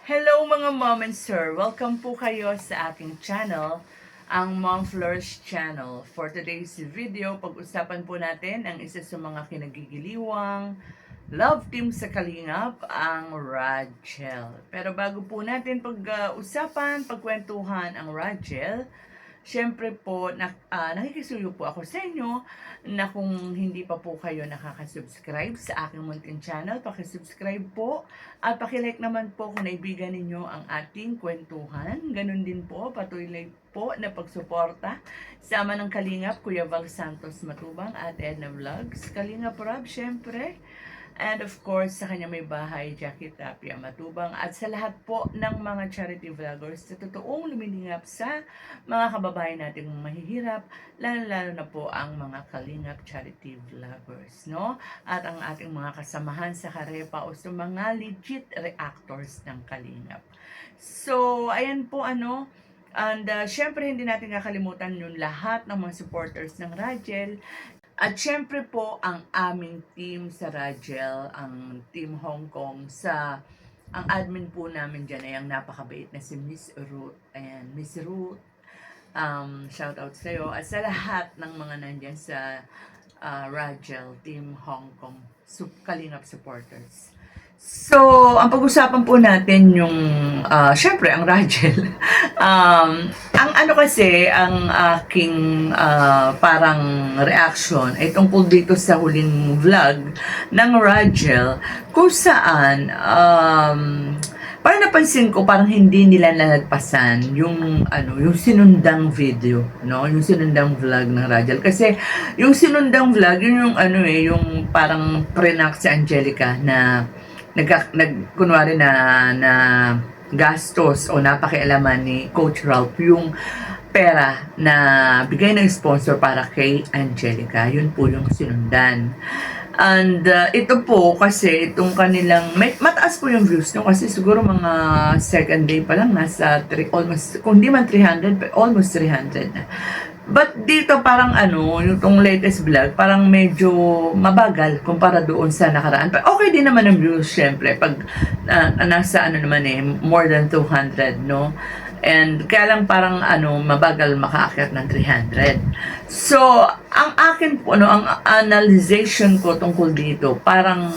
Hello mga mom and sir! Welcome po kayo sa aking channel, ang Mom Flourish Channel. For today's video, pag-usapan po natin ang isa sa mga kinagigiliwang love team sa Kalingap, ang Rachel. Pero bago po natin pagkwentuhan ang Rachel, syempre po, nakikisuyo po ako sa inyo na kung hindi pa po kayo nakaka-subscribe sa aking munting channel, pakisubscribe po at pakilike naman po kung naibigan ninyo ang ating kwentuhan. Ganun din po, patuloy po na pagsuporta sama ng Kalingap, Kuya Val Santos Matubang at Edna Vlogs, Kalingap Rob, syempre. And of course, sa kanya may bahay, Jackie Tapia Matubang. At sa lahat po ng mga charity vloggers sa totoong lumilingap sa mga kababayan nating mahihirap, lalo-lalo na po ang mga Kalingap charity vloggers, no? At ang ating mga kasamahan sa Karepa o sa mga legit reactors ng Kalingap. So, ayan po and syempre hindi natin kakalimutan yung lahat ng mga supporters ng Rachel. At syempre po, ang aming team sa Rachel, ang Team Hong Kong, ang admin po namin dyan ay ang napakabait na si Miss Ruth. Ayan, Miss Ruth, shout out sa iyo. At sa lahat ng mga nandyan sa Rachel, Team Hong Kong, Kalingap supporters. So, ang pag-usapan po natin yung, syempre, ang Rachel. Ang ang aking parang reaction ay tungkol dito sa huling vlog ng Rachel, kung saan, parang napansin ko, parang hindi nila nalagpasan yung sinundang video, no? Yung sinundang vlog ng Rachel. Kasi, yung sinundang vlog, yun yung yung parang prenak si Angelica na kunwari na gastos o napakialaman ni Coach Ralph yung pera na bigay ng sponsor para kay Angelica. Yun po yung sinundan. And ito po kasi itong kanilang mataas po yung views no, kasi siguro mga second day pa lang nasa almost, kung di man 300, almost 300 na. But dito parang yung itong latest vlog, parang medyo mabagal kumpara doon sa nakaraan. But okay din naman ang views, syempre, pag nasa more than 200, no? And kaya lang parang mabagal makaakyat ng 300. So, ang akin po, ang analyzation ko tungkol dito, parang,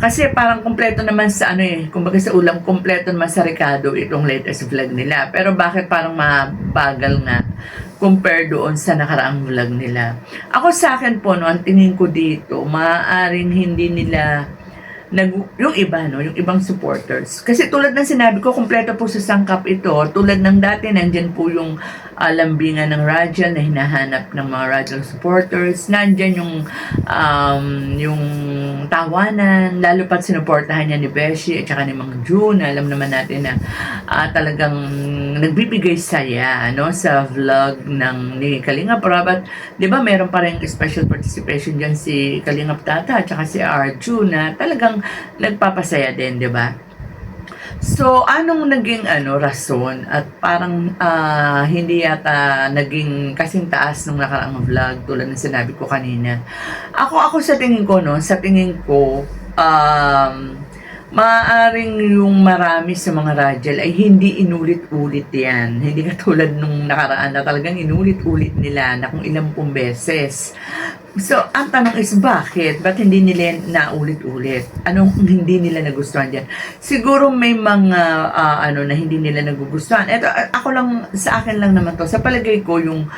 kasi parang kompleto naman sa kumbaga sa ulam, kompleto naman sa Ricardo itong latest vlog nila. Pero bakit parang mabagal nga compare doon sa nakaraang vlog nila? Ako sa akin po, ang tingin ko dito, maaaring hindi nila yung iba, yung ibang supporters. Kasi tulad ng sinabi ko, kompleto po sa sangkap ito. Tulad ng dati, nandyan po yung lambingan ng Rachel na hinahanap ng mga Rachel supporters. Nandyan yung tawanan, lalo pat sinuportahan niya ni Beshi at saka ni Mang June. Alam naman natin na talagang nagbibigay saya sa vlog ni Kalingap Rob. At di ba meron pa rin special participation dyan si Kalingap Tata at saka si Arju na talagang nagpapasaya din, di ba? So, anong naging rason at parang hindi yata naging kasing taas nung nakaraang vlog tulad ng sinabi ko kanina. Ako sa tingin ko, maaaring yung marami sa mga Rachel ay hindi inulit-ulit yan. Hindi katulad nung nakaraan na talagang inulit-ulit nila na kung ilang pong beses. So, ang tanong is bakit? Ba't hindi nila naulit-ulit? Anong hindi nila nagustuhan dyan? Siguro may mga na hindi nila nagugustuhan. Ito, sa akin lang naman to. Sa palagay ko, yung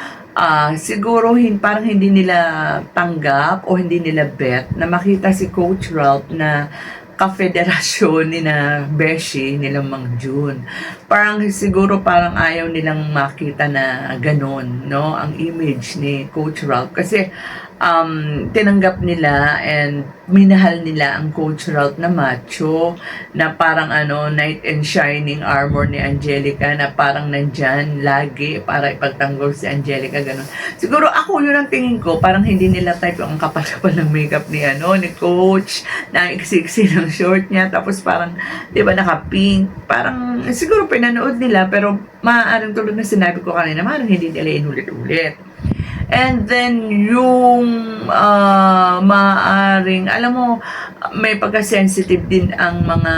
siguro parang hindi nila tanggap o hindi nila bet na makita si Coach Ralph na ka-federasyon ni na Beshi, nilang Mang June. Siguro parang ayaw nilang makita na ganun, no? Ang image ni Coach Ralph. Kasi tinanggap nila and minahal nila ang Coach Ralph na macho, na parang knight in shining armor ni Angelica, na parang nandyan lagi para ipagtanggol si Angelica, ganun. Siguro ako, yun ang tingin ko, parang hindi nila type ang kapal-kapal ng makeup ni Coach, na iksi-iksi ng short niya, tapos parang, di ba, naka-pink, parang siguro pinanood nila, pero maaaring tulad na sinabi ko kanina, maaaring hindi nila inulit-ulit. And then, yung maaring, alam mo, may pagka-sensitive din ang mga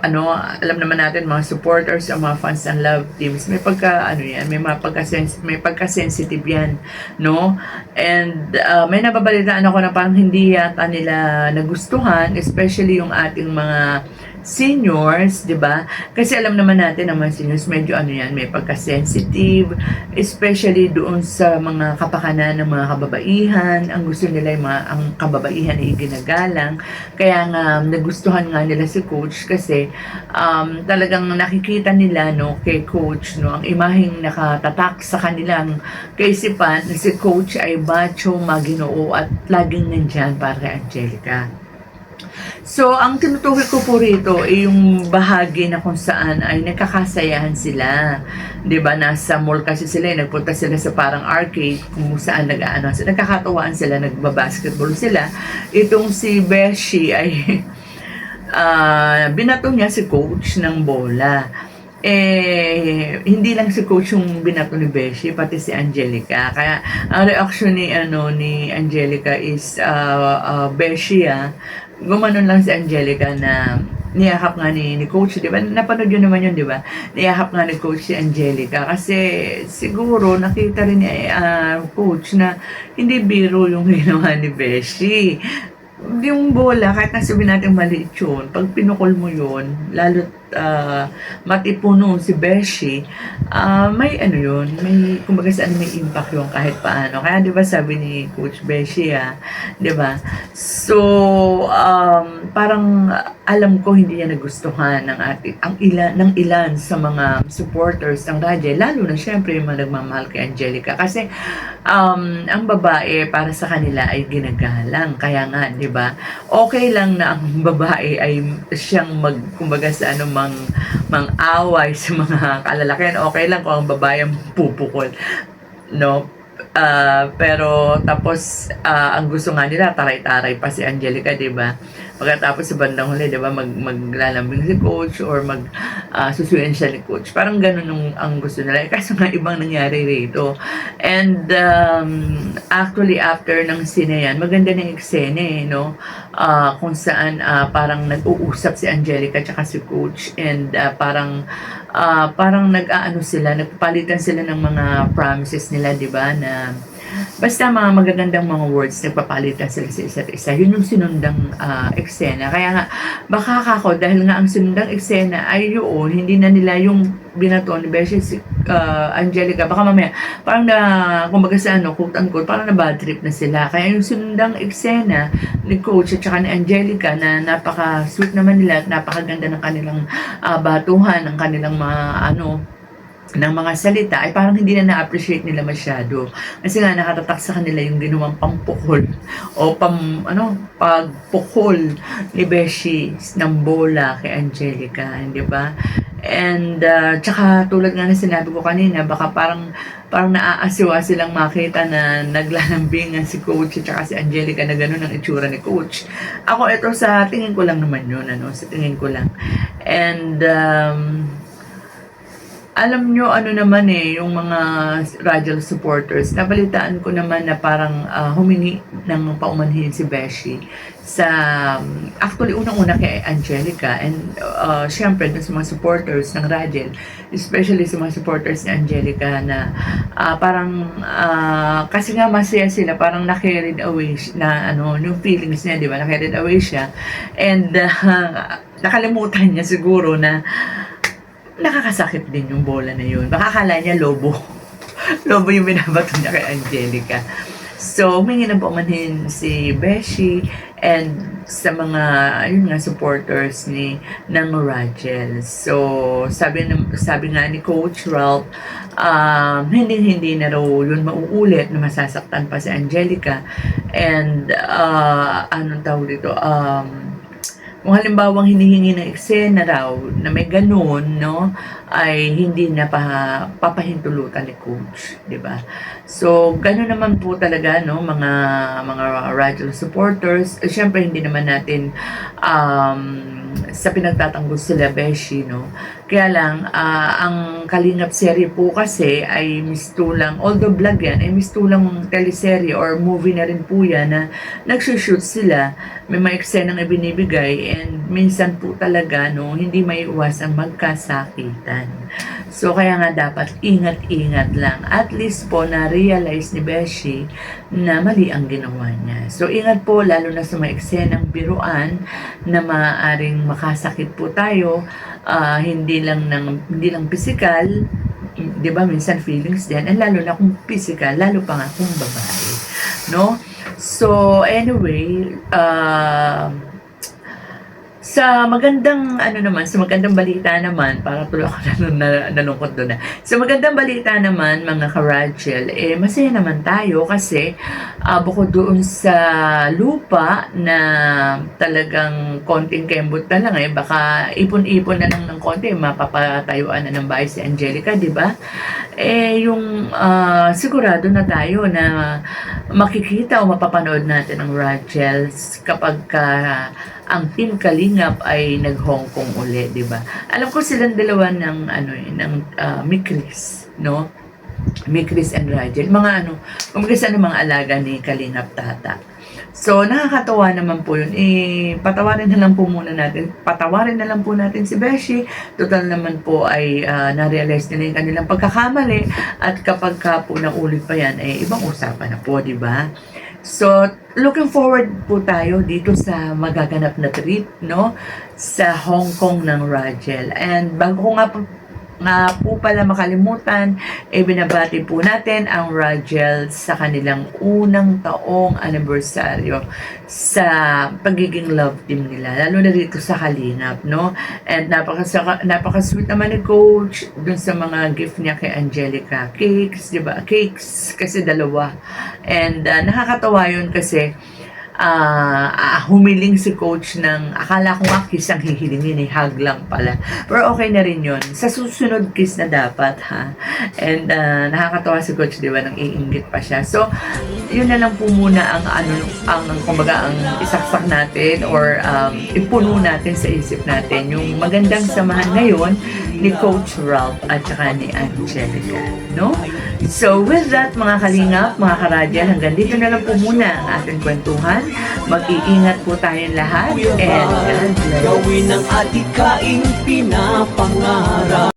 ano, alam naman natin mga supporters, ang mga fans ng love teams, may pagka ano yan, may pagka-sensitive yan, no? And may nababalitaan ako na parang hindi yata nila nagustuhan, especially yung ating mga seniors, 'di ba? Kasi alam naman natin ang mga seniors medyo ano yan, may pagka-sensitive, especially doon sa mga kapakanan ng mga kababaihan. Ang gusto nila yung mga ang kababaihan ay ginagalang. Kaya nga nagustuhan nga nila si coach kasi talagang nakikita nila no kay coach no ang imaheng nakatatak sa kanilang kaisipan na si coach ay macho, maginoo at laging nandyan para kay Angelica. So, ang tinutukoy ko po rito ay yung bahagi na kung saan ay nagkakasayahan sila. 'Di ba? Nasa mall kasi sila, nagpunta sila sa parang arcade kung saan nagkakatuwaan sila, nagba-basketball sila. Itong si Beshi ay binato niya si coach ng bola. Hindi lang si coach yung binato ni Beshi, pati si Angelica. Kaya ang reaction ni Angelica is Beshi gumanon lang si Angelica na niyakap nga ni coach, di ba? Napanood yun naman yun, di ba? Niyakap nga ni coach si Angelica kasi siguro nakita rin ni coach na hindi biro yung ginawa ni Beshi. Yung bola, kahit nasabihin natin maliit yun, pag pinukol mo yun, lalo't matipuno si Beshi, may ano yun, may, kumbaga saan may impact yun kahit paano. Kaya di ba sabi ni Coach Beshi, di ba? So, parang alam ko hindi niya nagustuhan ng ilan sa mga supporters ng Radyo, lalo na syempre yung mga nagmamahal kay Angelica. Kasi, ang babae para sa kanila ay ginagalang. Kaya nga, di ba? Okay lang na ang babae ay siyang kumbaga sa mang-away sa mga kalalakihan. Okay lang kung ang babae ang pupukol, no? Pero tapos ang gusto nga nila taray-taray pa si Angelica, 'di ba? Pagkatapos sa bandang huli, 'di ba, maglalambing si coach or susuyin siya ni coach. Parang ganun ang gusto nila. Kaso nga ibang nangyari rito. And actually after ng scene yan, maganda na yung eksena no? Kung saan parang nag-uusap si Angelica at si coach and parang nagpapalitan sila ng mga promises nila, 'di ba, na basta mga magagandang mga words, nagpapalitan sila sa isa't isa. Yun yung sinundang eksena. Kaya nga, baka ako, dahil nga ang sinundang eksena ay yun, hindi na nila yung binato ni Beshi si Angelica. Baka mamaya, parang kumbaga sa quote unquote, parang na bad trip na sila. Kaya yung sinundang eksena ni Coach at saka ni Angelica na napaka-sweet naman nila at napakaganda ng kanilang batuhan, ng kanilang mga ng mga salita ay parang hindi na na-appreciate nila masyado. Kasi nga nakatatak sa kanila yung ginawang pampukol o pagpukol ni Beshi ng bola kay Angelica, di ba? And tsaka tulad nga na sinabi ko kanina, baka parang naaasiwa silang makita na naglalambingan si Coach at saka si Angelica na gano'n ang itsura ni Coach. Ako ito sa tingin ko lang naman yun, sa tingin ko lang. And alam nyo, naman yung mga Rajal supporters, nabalitaan ko naman na parang humingi ng paumanhin si Beshi sa, actually, unang-una kay Angelica and syempre dun sa mga supporters ng Rajal, especially sa mga supporters ni Angelica na kasi nga masaya sila, parang na-carried away na yung feelings niya, di ba? Na-carried away siya and nakalimutan niya siguro na nakakasakit din yung bola na yun. Baka akala niya lobo. Lobo yung binabato niya kay Angelica. So, humingi na paumanhin si Beshi and sa mga supporters ng Rajel. So, sabi nga ni Coach Ralph, hindi na raw yun mauulit na masasaktan pa si Angelica. And, anong tawag dito, kung halimbawang hinihingi ng eksena raw na may ganun, ay hindi na papahintulutan ni Coach, di ba? So, ganun naman po talaga, mga Rajal supporters. Siyempre, hindi naman natin sa pinagtatanggol sila Beshi, Kaya lang, ang Kalingap serye po kasi ay mistulang, although vlog yan, ay mistulang teleserye or movie na rin po yan na nagsushoot sila, may mga eksenang ibinibigay, and minsan po talaga, no, hindi may iwasang magkasakitan. So, kaya nga dapat ingat-ingat lang. At least po na-realize ni Beshi na mali ang ginawa niya. So, ingat po, lalo na sa mga eksenang biruan na maaaring makasakit po tayo, hindi lang physical, 'di ba, minsan feelings din, and lalo na kung physical, lalo pa nga kung babae, no? So anyway, sa magandang balita naman, para tuloy ako nalungkot doon na. Sa magandang balita naman, mga ka-Rachel, masaya naman tayo kasi bukod doon sa lupa na talagang konting kembot na lang, baka ipon-ipon na lang ng konti, mapapatayuan na ng bahay si Angelica, di ba? Yung sigurado na tayo na makikita o mapapanood natin ang Rachel kapag ang Team Kalingap ay nag-Hong Kong uli, di ba? Alam ko silang dalawa ng Mikris, no? Mikris and Rachel, mga kumbaga mga alaga ni Kalingap Tata. So, nakakatawa naman po yun. Patawarin na lang po natin si Beshi. Total naman po ay na-realize nila yung kanilang pagkakamali, at kapag po naulit pa yan, ibang usapan na po, di ba? So, looking forward po tayo dito sa magaganap na trip, no? Sa Hong Kong ng Rachel. And bago ko nga po pala makalimutan, binabati po natin ang Rachel sa kanilang unang taong anibersaryo sa pagiging love team nila, lalo na dito sa Kalingap, no? And napaka-sweet naman ni Coach dun sa mga gift niya kay Angelica. Cakes, di ba? Cakes, kasi dalawa. And nakakatawa yun kasi humiling si Coach ng, akala ko nga kiss ang hihilingin, hug lang pala. Pero okay na rin yun. Sa susunod kiss na dapat, ha? And nakakatawa si Coach, di ba, nang iinggit pa siya. So, yun na lang po muna kumbaga, ang isaksak natin or ipuno natin sa isip natin yung magandang samahan ngayon ni Coach Ralph at saka ni Angelica, no? So, with that, mga Kalingap, mga Karadyan, hanggang dito na lang po muna ang ating kwentuhan. Mag-iingat po tayong lahat, and God bless. Gawin ang atikaing pinapangarap.